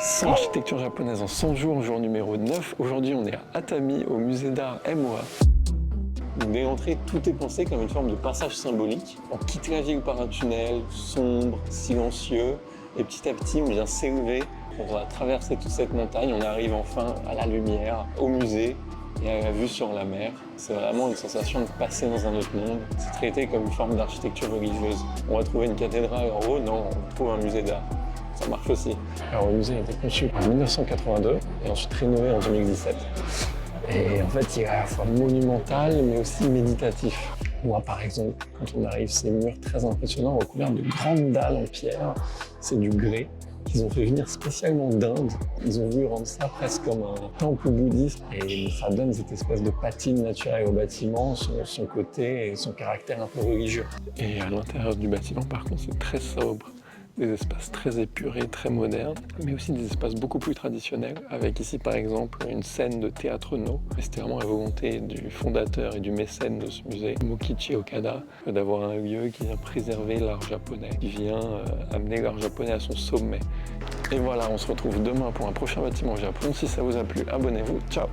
100 architecture japonaise en 100 jours, jour numéro 9. Aujourd'hui, on est à Atami, au musée d'art MOA. Dès l'entrée, tout est pensé comme une forme de passage symbolique. On quitte la ville par un tunnel sombre, silencieux, et petit à petit, on vient s'élever pour traverser toute cette montagne. On arrive enfin à la lumière, au musée et à la vue sur la mer. C'est vraiment une sensation de passer dans un autre monde. C'est traité comme une forme d'architecture religieuse. On va trouver une cathédrale en haut, non, on trouve un musée d'art. Ça marche aussi. Alors le musée a été conçu en 1982 et ensuite rénové en 2017. Et en fait, il est à la fois monumental mais aussi méditatif. On voit par exemple, quand on arrive, ces murs très impressionnants recouverts de grandes dalles en pierre. C'est du grès qu'ils ont fait venir spécialement d'Inde. Ils ont voulu rendre ça presque comme un temple bouddhiste et ça donne cette espèce de patine naturelle au bâtiment, son côté et son caractère un peu religieux. Et à l'intérieur du bâtiment, par contre, c'est très sobre. Des espaces très épurés, très modernes, mais aussi des espaces beaucoup plus traditionnels, avec ici par exemple une scène de théâtre no. C'était vraiment la volonté du fondateur et du mécène de ce musée, Mokichi Okada, d'avoir un lieu qui vient préserver l'art japonais, qui vient amener l'art japonais à son sommet. Et voilà, on se retrouve demain pour un prochain bâtiment au Japon. Si ça vous a plu, abonnez-vous. Ciao!